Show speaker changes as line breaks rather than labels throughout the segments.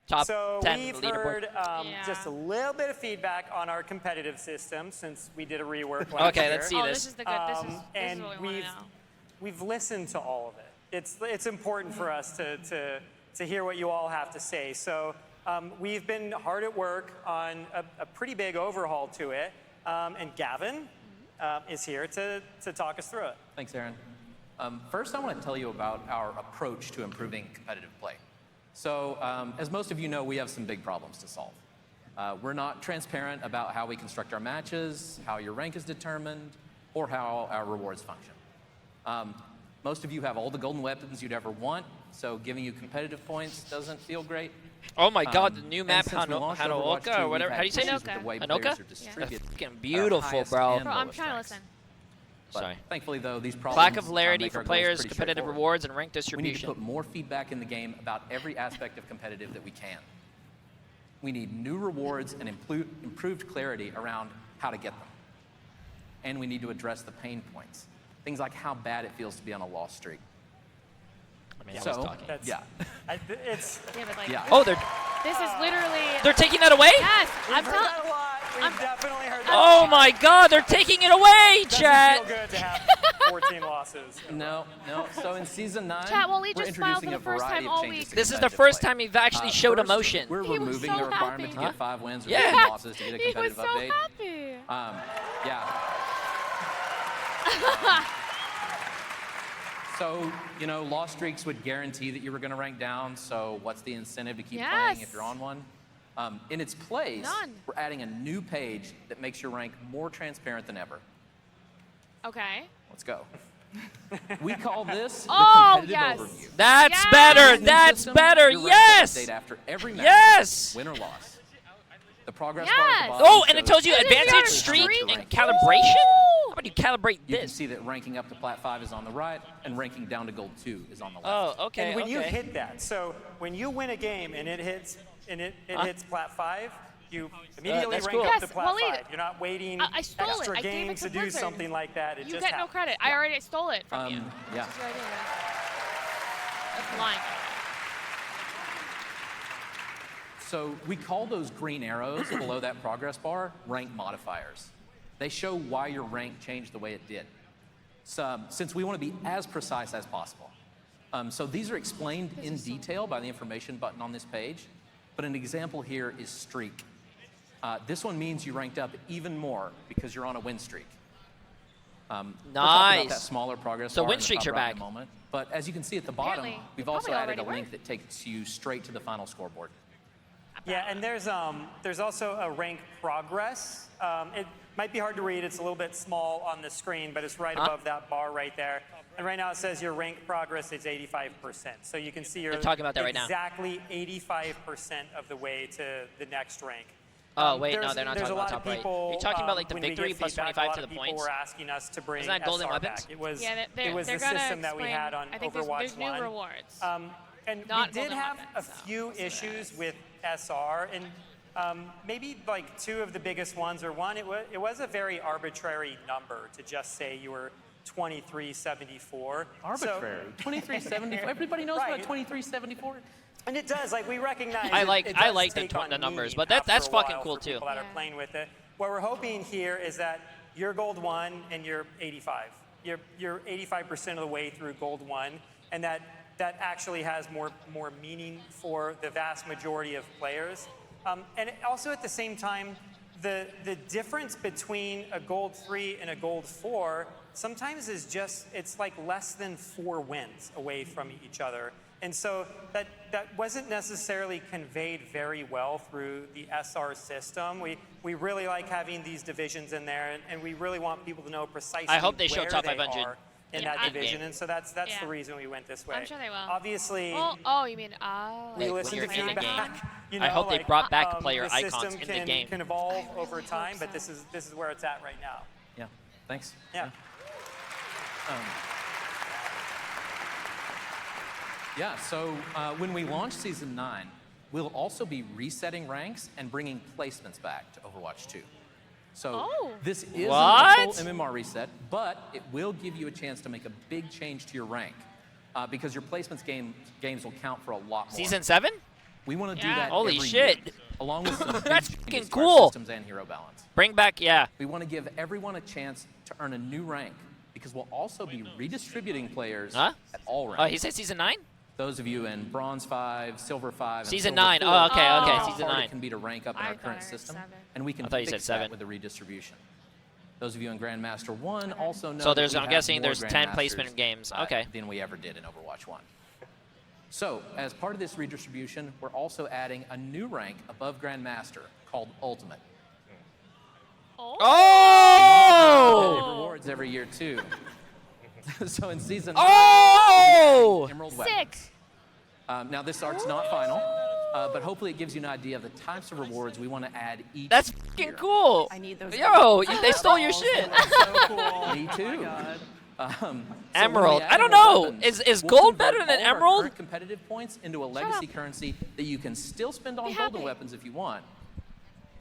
Top
So
10
we've
leaderboard.
heard just a little bit of feedback on our competitive system since we did a rework last
Okay,
year.
let's see
Oh,
this.
this is the good. This is
And
what we want to know.
we've listened to all of it. It's important for us to hear what you all have to say. So we've been hard at work on a pretty big overhaul to it. And Gavin is here to talk us through it.
Thanks, Aaron. First, I want to tell you about our approach to improving competitive play. So, as most of you know, we have some big problems to solve. We're not transparent about how we construct our matches, how your rank is determined, or how our rewards function. Most of you have all the golden weapons you'd ever want, so giving you competitive points doesn't feel great.
Oh my God, the new map,
and since we launched Overwatch 2,
Hanoka or
we've
whatever.
had
How do you say
issues
that?
with the way
Hanoka?
players are
That's
distributed
fucking
at our
beautiful,
highest
bro.
and
Bro, I'm
lowest
trying to
ranks.
listen.
But
Sorry.
thankfully, though, these problems
Lack of clarity
make
for
our goals
players,
pretty
competitive
straightforward.
rewards, and rank
We need to
distribution.
put more feedback in the game about every aspect of competitive that we can. We need new rewards and improved clarity around how to get them. And we need to address the pain points. Things like how bad it feels to be on a loss streak.
I mean, I
So,
was talking.
yeah.
It's
Yeah, but like,
Yeah.
Oh,
this is literally.
they're taking that away?
Yes,
we've
I'm
heard
telling.
that a lot. We've definitely heard that.
Oh my God, they're taking it away,
Doesn't
chat.
feel good to have 14 losses.
No. So in season 9,
Chat, well, we
we're
just smiled
introducing
for
a
the first
variety
time
of
all
changes
week.
to
This is the
competitive
first
play.
time we've actually showed
First,
emotion.
We're
He was
removing
so
the requirement
happy.
to get 5 wins or
Yeah.
15 losses to get a
He was
competitive
so
update.
happy.
Yeah. So, loss streaks would guarantee that you were going to rank down, so what's the incentive to keep playing if you're on one? In its place,
None.
we're adding a new page that makes your rank more transparent than ever.
Okay.
Let's go. We call this
Oh,
the
yes.
competitive overview.
That's
Yes.
better.
This new
That's
system,
better.
your rank will
Yes.
update after every match,
Yes.
win or loss. The progress
Yes.
bar at the bottom
Oh, and it
shows
tells you
This is
advantage,
your
streak,
streak.
and calibration. How about you calibrate
You can
this?
see that ranking up to Plat 5 is on the right, and ranking down to Gold 2 is on the left.
Oh, okay.
And when you
okay.
hit that, so when you win a game and it hits hits Plat 5, you immediately
that's
rank
cool.
up to
Yes,
Plat
Waleed.
5. You're not waiting
I stole it.
extra
I gave it
games
to
to do
Blizzard.
something like that. It
You
just
get no
happens.
credit. I already stole it from you.
Yeah.
It's right here. That's lying.
So we call those green arrows below that progress bar rank modifiers. They show why your rank changed the way it did. So, since we want to be as precise as possible. So these are explained in detail by the information button on this page, but an example here is streak. This one means you ranked up even more because you're on a win streak. We'll talk about that
Nice.
smaller progress
So
bar
win
in the
streaks
top
are
right in
back.
a moment. But as you can see at the bottom,
Apparently,
we've
they
also
probably
added a
already
link that takes you straight to the final scoreboard.
Yeah, and there's also a rank progress. It might be hard to read. It's a little bit small on the screen, but it's right above that bar right there. And right now it says your rank progress is 85%. So you can see you're
They're talking about that right now.
exactly 85% of the way to the next rank.
Oh, wait, no,
There's-
they're not
there's
talking
a
about
lot
top
of
right.
people,
You're talking about like the
when we
victory
get
plus
feedback,
25
a lot
to
of
the
people
points.
were asking us to bring
Isn't that golden
SR
weapons?
back. It was,
Yeah,
it was the
they're gonna
system that we
explain-
had on
I think
Overwatch
there's
1.
new rewards.
And
Not
we did
golden
have
weapons,
a
so
few
that's what it
issues
is.
with SR, and maybe like 2 of the biggest ones, or one, it was a very arbitrary number to just say you were 2374.
Arbitrary. 2374. Everybody knows
Right.
about 2374.
And it does, like we recognize.
I
it-
like-
it
I
does
like the
take on
numbers,
meaning
but that's
after a
fucking
while
cool
for
too.
people that are
Yeah.
playing with it. What we're hoping here is that you're Gold 1 and you're 85. You're 85% of the way through Gold 1, and that actually has more meaning for the vast majority of players. And also at the same time, the difference between a Gold 3 and a Gold 4 sometimes is just, it's like less than 4 wins away from each other. And so that wasn't necessarily conveyed very well through the SR system. We really like having these divisions in there, and we really want people to know precisely
I hope they show
where
top
they
500
are in
Yeah,
that
I-
division. And so that's
Yeah.
the reason we went this way.
I'm sure they will.
Obviously,
Well, oh, you mean oh?
we
Like, when
listen
you're
to
in the
feedback.
game.
You
I
know,
hope they
like,
brought back player
the
icons
system
in the
can-
game.
can evolve
I
over
really
time,
hope
but
so.
this is where it's at right now.
Yeah. Thanks.
Yeah.
Yeah, so when we launch Season 9, we'll also be resetting ranks and bringing placements back to Overwatch 2. So
Oh.
this isn't
What?
a full MMR reset, but it will give you a chance to make a big change to your rank because your placements games will count for a lot more.
Season 7?
We want to do
Yeah.
that
Holy
every
shit.
year, along with some big
That's
changes
freaking
to our
cool.
systems and hero balance.
Bring back, yeah.
We want to give everyone a chance to earn a new rank because we'll also be redistributing players
Huh?
at all ranks.
Oh, he said season 9?
Those of you in Bronze 5, Silver 5, and
Season
Silver
9.
4,
Oh, okay,
Oh.
okay,
how
season
hard
9.
it can be to rank up in
I
our
thought
current
I heard
system,
7.
and we can
I thought you
fix
said 7.
that with the redistribution. Those of you in Grandmaster 1 also know
So
that
there's,
we
I'm
have
guessing
more
there's 10
Grandmasters,
placement games. Okay.
than we ever did in Overwatch 1. So, as part of this redistribution, we're also adding a new rank above Grandmaster called Ultimate.
Oh!
Competitive rewards every year too. So in season 9,
Oh!
Emerald
Sick.
Weapons. Now this art's not final, but hopefully it gives you an idea of the types of rewards we want to add each
That's
year.
fucking cool.
I need those.
Yo, they stole your shit.
So cool.
Me too. So when we
Emerald.
add
I don't
Emerald
know.
Weapons,
Is
we'll
gold
convert
better than
all of our
Emerald?
current competitive points into a legacy currency that you can still spend on
Be
golden
happy.
weapons if you want.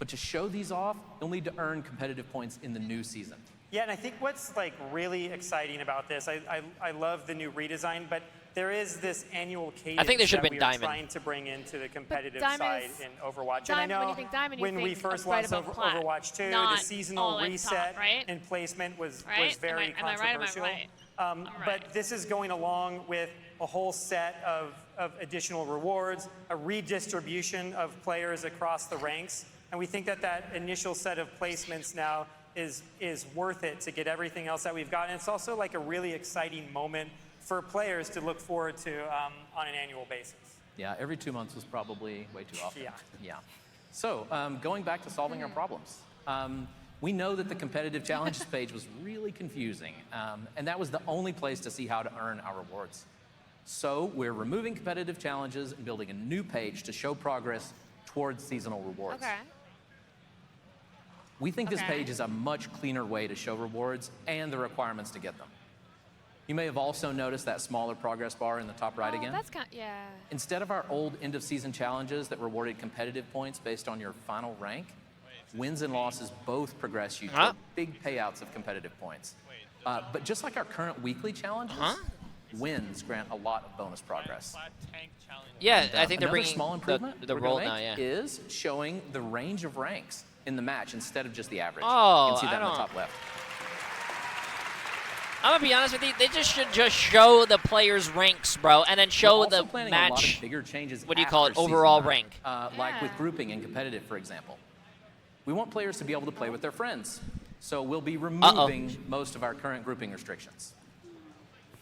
But to show these off, you'll need to earn competitive points in the new season.
Yeah, and I think what's like really exciting about this, I love the new redesign, but there is this annual cadence
think there should have
that
been
we are
Diamond.
trying to bring into the competitive
Diamond
side
is-
in Overwatch.
Diamond-
and I know
when you think Diamond, you
when we
think
first
right
launched
above plat,
Overwatch 2, the
not
seasonal
all at top,
reset
right?
and placement was
Right?
very
Am I right? Am I
controversial.
right? I'm
But
right.
this is going along with a whole set of additional rewards, a redistribution of players across the ranks, and we think that that initial set of placements now is worth it to get everything else that we've got. And it's also like a really exciting moment for players to look forward to on an annual basis.
Yeah, every 2 months was probably way too often.
Yeah.
So, going back to solving our problems. We know that the competitive challenges page was really confusing, and that was the only place to see how to earn our rewards. So, we're removing competitive challenges and building a new page to show progress towards seasonal rewards.
Okay.
We think this
Okay.
page is a much cleaner way to show rewards and the requirements to get them. You may have also noticed that smaller progress bar in the top right
Oh,
again.
that's kind. Yeah.
Instead of our old end-of-season challenges that rewarded competitive points based on your final rank, wins and losses both progress you
Huh?
to big payouts of competitive points. But just like our current weekly challenges, wins grant a lot of bonus progress.
Yeah, I think they're
Another
bringing
small improvement
the
we're gonna
role
make
now, yeah.
is showing the range of ranks in the match instead of just the average.
Oh,
you can see that
I
in the
don't-
top left.
I'm gonna be honest with you, they just should just show the players' ranks, bro, and then show
We're also
the
planning a lot
match.
of bigger changes
what do you call it,
after season
overall
9,
rank.
like with
Yeah.
grouping and competitive, for example. We want players to be able to play with their friends, so we'll be removing most of our current grouping restrictions.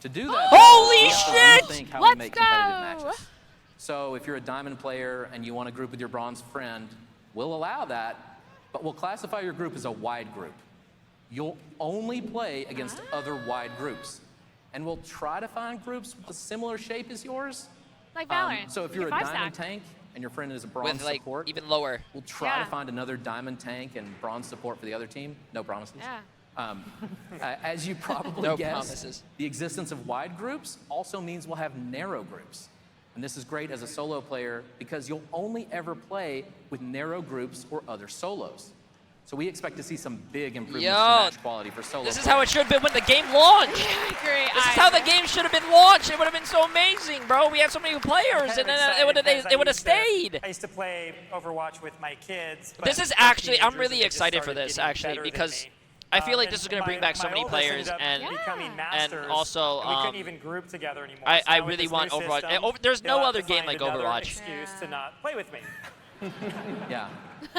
To do that,
Holy
we have to
shit!
rethink how
Let's
we make competitive
go!
matches. So if you're a diamond player and you want to group with your bronze friend, we'll allow that, but we'll classify your group as a wide group. You'll only play against other wide groups. And we'll try to find groups with a similar shape as yours.
Like Valorant.
So if you're a
Five
diamond
stack.
tank and your friend is a bronze
With like
support,
even lower.
we'll try
Yeah.
to find another diamond tank and bronze support for the other team. No promises.
Yeah.
As you probably
No
guessed,
promises.
the existence of wide groups also means we'll have narrow groups. And this is great as a solo player because you'll only ever play with narrow groups or other solos. So we expect to see some big improvements
Yo,
to match quality for solo
This is
players.
how it should have been when the game launched.
I agree.
This is how the game should have been launched. It would have been so amazing, bro. We had so many players, and then it would have stayed.
I used to play Overwatch with my kids. But
This is
as
actually, I'm
teenagers,
really
they just
excited for
started
this,
getting
actually,
better than
because
me.
I feel like
And
this is going to bring
my-
back so
my
many
oldest
players,
ended up
and
becoming masters,
also,
and we couldn't even group together anymore.
I
So now with
really
this
want
new
Overwatch.
system,
There's no
you'll have
other
to
game
find
like
another
Overwatch.
excuse to
Yeah.
not play with me.
Yeah,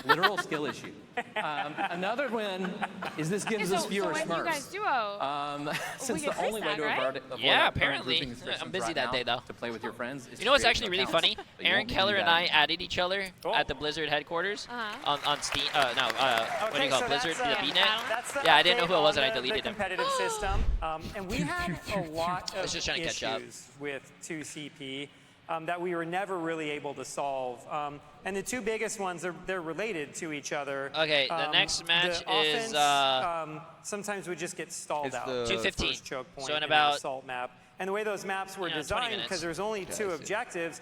literal skill issue. Another win is this gives us fewer
when you guys
smurfs.
duo,
Since
get
the only way
free
to
stack,
avoid,
right?
avoid
Yeah,
our current
apparently.
grouping
I'm
restrictions
busy
right
that
now
day, though.
to play with your friends is
You know what's
to create
actually
new
really
accounts,
funny?
but you
Aaron
won't be able to
Keller
do
and
that
I
anymore.
added each other
Cool.
at the Blizzard headquarters on Steam. No, what do
Okay,
you call
so
it? Blizzard,
that's,
the
uh,
BNet.
That's the
Yeah, I didn't know
update
who it was,
on
and I
the
deleted him.
competitive system, and we had a lot
was
of
just trying to catch up.
issues with 2CP that we were never really able to solve. And the two biggest ones, they're related to each other.
Okay, the next match
the
is,
offense, sometimes would just get stalled
It's
out.
the-
2:15.
First choke point
So in
in an
about
assault map. And the way those maps were
20
designed,
minutes.
because there's only two
I see.
objectives,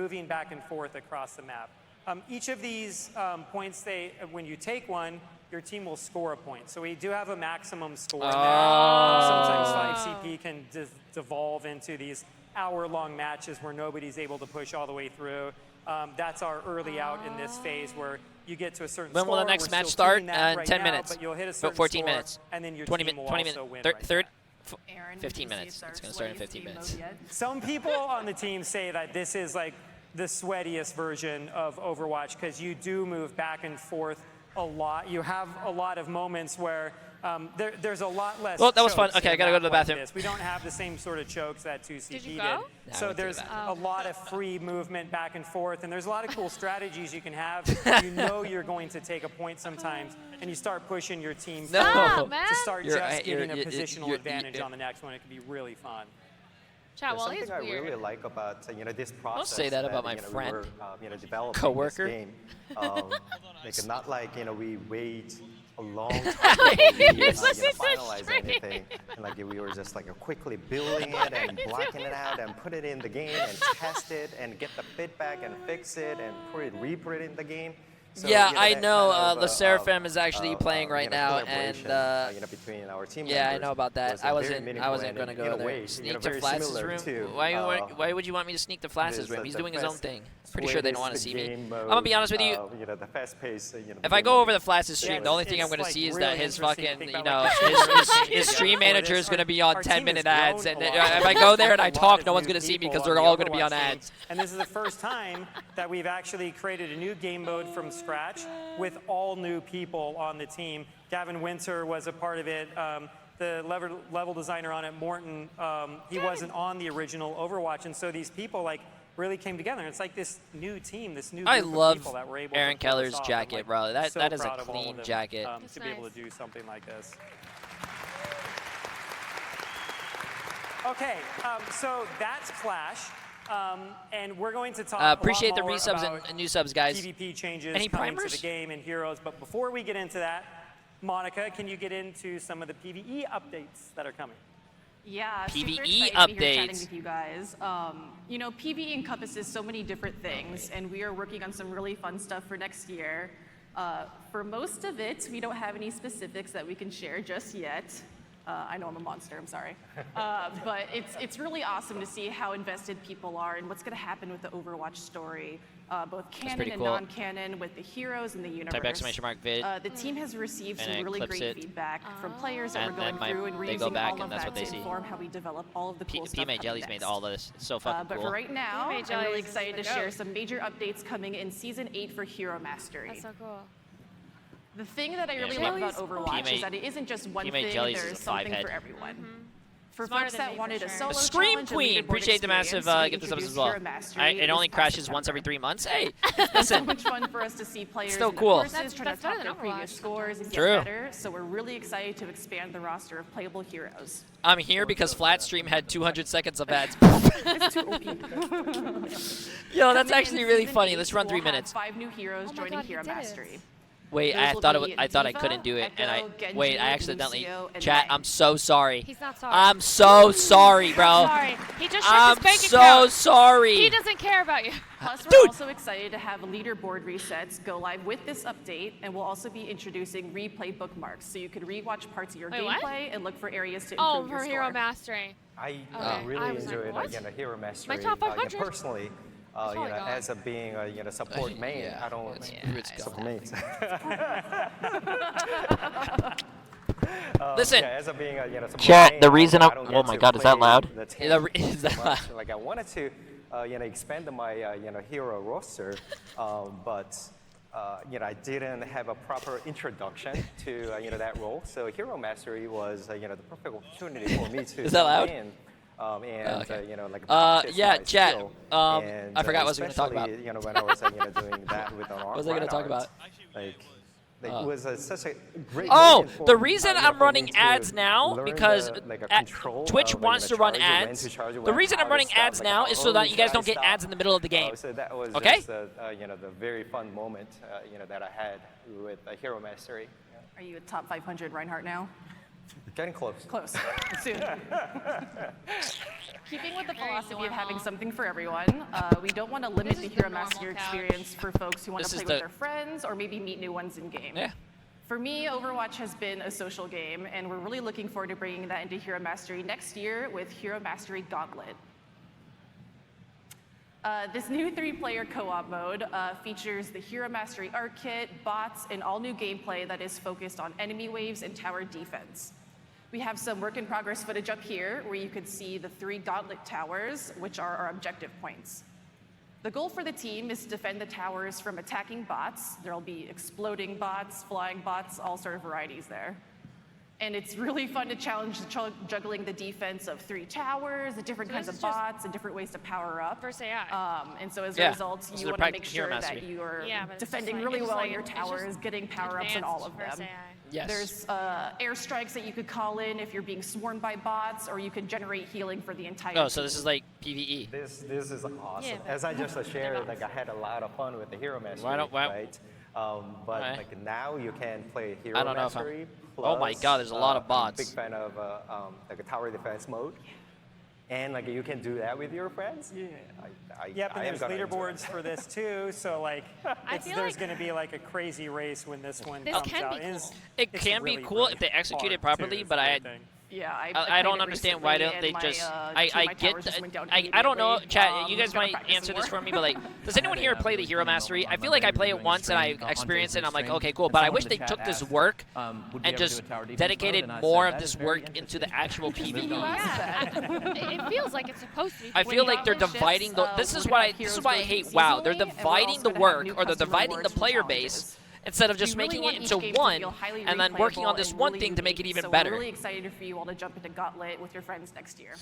moving back and forth across the map. Each of these points, when you take one, your team will score a point. So we do have a maximum score in there. Sometimes 5CP can devolve into these hour-long matches where nobody's able to push all the way through. That's our early out in this phase where you get to a certain
When
score.
will the next
We're
match
still
start?
keeping that right
10
now,
minutes.
But you'll hit a
About
certain
14
score,
minutes.
and then your
20
team will
20
also
minutes.
win right
Third.
back.
Aaron,
15 minutes. It's going to start in 15 minutes.
Some people on the team say that this is like the sweatiest version of Overwatch because you do move back and forth a lot. You have a lot of moments where there's a lot less.
Well, that was fun.
chokes
Okay,
in
I gotta
a
go to the
map like
bathroom.
this. We don't have the same sort of chokes that 2CP
Did you
did.
go?
Yeah, I
So
went to the
there's
bathroom.
a lot of free movement back and forth, and there's a lot of cool strategies you can have. You know you're going to take a point sometimes, and you start pushing your team
No.
Stop, man.
to start
You're-
just
you're-
getting a
you're-
positional
you're-
advantage
you're-
on the next one. It can be really fun.
Chat, well,
Something
he's
I
weird.
really like about this process.
say that about my
we
friend.
were, developing
Coworker.
this game. Like not like we wait a long time before we finalize anything, and like we were just like quickly building it and blocking it out and put it in the game and test it and get the feedback and fix it and re-put it in the game. So,
Yeah, I
that
know.
kind of,
The Seraphim is actually playing right now, and
collaboration, between our team
yeah, I
members
know about that.
was
I
very
wasn't
meaningful
going
and
to
in
go
a
there.
way,
Sneak to
very
Flats'
similar
room.
to,
Why would you want me to sneak to Flats'
this,
room? He's
the
doing his own
fast-
thing. Pretty sure they don't want to
the
see me.
game
I'm gonna be
mode,
honest with you.
The fast pace.
If I go over to Flats' stream,
Yeah,
the only thing I'm
it's,
going to
like,
see is
really
that his
interesting to
fucking,
think
you
about,
know,
like,
his stream
Yeah,
manager is going to be on
our team
10-minute
has
ads,
grown
and
a lot.
if I go there and I
A lot
talk,
of
no one's
new
going to see me
people
because
on
they're
the
all going to be on
Overwatch team.
ads.
And this is the first time that we've actually created a new game mode from scratch with all new people on the team. Gavin Winter was a part of it. The level designer on it, Morton, he wasn't on the original Overwatch, and so these people like really came together. And it's like this new team, this new group
I
of
love
people that were able
Aaron
to pull this
Keller's
off. I'm,
jacket,
like,
bro. That
so
is a
proud of all of
clean
them,
jacket.
to be able
nice.
to do something like this. Okay, so that's Clash. And we're going to talk
Appreciate
a
the
lot more
resubs
about
and new subs, guys.
PvP changes
Any
coming
primers?
to the game and heroes. But before we get into that, Monica, can you get into some of the PvE updates that are coming?
Yeah,
PvE
super excited to be here chatting
updates.
with you guys. PvE encompasses so many different things, and we are working on some really fun stuff for next year. For most of it, we don't have any specifics that we can share just yet. I know I'm a monster, I'm sorry. But it's really awesome to see how invested people are and what's going to happen with the Overwatch story, both canon
pretty
and
cool.
non-canon, with the heroes and the universe.
Type exclamation mark vid.
The team has received
And
some
it
really
clips
great
it.
feedback from players that
And
we're
then
going through and
they go
reusing
back
all
and
of
that's
that
what they
to
see.
inform how we develop all of the cool stuff
PMA
coming
Jelly's made
next.
all of this. It's so fucking
But
cool.
for right now,
PMA
I'm
Jelly's
really
is
excited
the
to share
goat.
some major updates coming in Season 8 for Hero Mastery.
That's so cool.
The thing that I really
Yeah,
love about
Jelly's
Overwatch
PMA
is that it isn't just one
PMA
thing,
Jelly's
there's
is a
something
five-head.
for everyone. For
Smarter
folks
than
that
me,
wanted
for
a
sure.
solo
Scream
challenge and
Queen,
leaderboard
appreciate the massive
experience, we
gift subs as
introduced
well.
Hero Mastery
It only
this past
crashes once
November.
every 3 months. Hey,
It's so
listen.
much fun for us to see players
Still
in the
cool.
courses
That's
try to
better
top their
than
previous
Overwatch
scores and
True.
get better. So we're really excited to expand the roster of playable heroes.
I'm here because Flat Stream had 200 seconds of ads.
It's too OP.
Yo, that's
Coming in
actually really
Season
funny.
8,
Let's run 3
we'll have
minutes.
5 new heroes
Oh my
joining
God, he
Hero
did it.
Mastery.
Wait,
Those
I
will
thought
be
I thought I
Diva,
couldn't do it, and
Echo, Genji,
wait, I accidentally.
Lucio, and
Chat,
Mei.
I'm so sorry.
He's not sorry.
I'm so sorry, bro.
Sorry. He just checked
I'm
his bank
so
account.
sorry.
He doesn't care about you.
Plus, we're
Dude!
also excited to have leaderboard resets go live with this update, and we'll also be introducing replay bookmarks, so you can rewatch parts of your
Wait, what?
gameplay and look for areas to
Oh,
improve your
for
score.
Hero Mastery.
I
I
really
was like,
enjoyed
what?
Hero Mastery.
top 500.
Personally,
probably gone.
as a being a support main,
Yeah,
I don't
it's
support
gone.
mains.
Listen.
Yeah, as a being support
Chat,
main,
the reason
I
I'm-
don't
oh
get
my
to
God, is that
play
loud?
the
Yeah,
team
is that
much.
loud?
Like I wanted to expand my hero roster, but I didn't have a proper introduction to that role. So Hero Mastery was the perfect opportunity for me to
Is that loud?
jump in, and
okay.
like
Yeah,
practice my
chat,
skill. And,
I forgot what I was gonna talk about.
especially, when I was doing that with an
What was I gonna talk about?
Like, it was such a great
Oh,
moment for
the
me,
reason
for
I'm
me
running
to
ads now
learn
because
the, like, a
at-
control
Twitch
of,
wants to run
charge, when
ads.
to charge,
The
when
reason
how
I'm
to
running
stop,
ads
like,
now
how
is so that
early
you guys
should I
don't get
stop.
ads in the middle of the game.
So that was
Okay?
just the very fun moment that I had with Hero Mastery. Yeah.
Are you at top 500 Reinhardt now?
Getting close.
Close. Soon. Keeping with the
Very
philosophy of having
normal.
something for everyone, we don't want to limit
This
the
is
Hero
the normal
Mastery
couch.
experience for folks who want
This
to
is
play with
the-
their friends or maybe meet new ones in game.
Yeah.
For me, Overwatch has been a social game, and we're really looking forward to bringing that into Hero Mastery next year with Hero Mastery Gauntlet. This new 3-player co-op mode features the Hero Mastery Art Kit, bots, and all new gameplay that is focused on enemy waves and tower defense. We have some work-in-progress footage up here where you could see the 3 Gauntlet towers, which are our objective points. The goal for the team is to defend the towers from attacking bots. There'll be exploding bots, flying bots, all sort of varieties there. And it's really fun to challenge juggling the defense of 3 towers, the different kinds of bots, and different ways to power up.
Versus AI.
And so as a result,
So
you
they're
want to make
practicing hero
sure that
mastery.
you are
Yeah, but it's just
defending
like-
really
it's
well
like-
on your
it's just
towers, getting power-ups in all of
advanced
them.
versus AI.
Yes.
There's airstrikes that you could call in if you're being swarmed by bots, or you could generate healing for the entire
Oh, so
team.
this is like PvE.
This is awesome.
Yeah,
As I just shared,
not.
like I had a lot of fun with the hero mastery,
Why-
right? But
Alright.
like now you can play hero
I don't know if I'm-
mastery.
Oh my
plus,
God, there's a lot of
I'm a
bots.
big fan of like a tower defense mode, and like you can do that with your friends. Yeah,
Yep, and
I am
there's
gonna enjoy
leaderboards
it.
for this too. So like,
feel
there's
like-
going to be like a crazy race when this one
This
comes
can
out.
be
And
cool.
It
it's
can be
really,
cool
really
if they execute it
hard,
properly,
too, is
but
the
I
good thing.
Yeah,
I
played
don't
it
understand why
recently,
don't they
and my,
just.
two of
I
my
get.
towers just went down
I don't know,
immediately.
chat. You guys
Just gotta
might
practice
answer
more.
this for me, but like, does anyone here play the hero mastery? I feel like I play it once and I experience it, and I'm like, okay, cool. But I wish they took this work and just dedicated more of this work into the actual PvE.
Yeah, it feels like it's supposed to be.
I feel like they're
When
dividing the. This is why. This is why I hate WoW. They're dividing the work, or they're dividing the player base, instead of just making it into one, and then working on this one thing to make it even
so
better.
We're really excited for you all to jump into Gauntlet with your friends next year.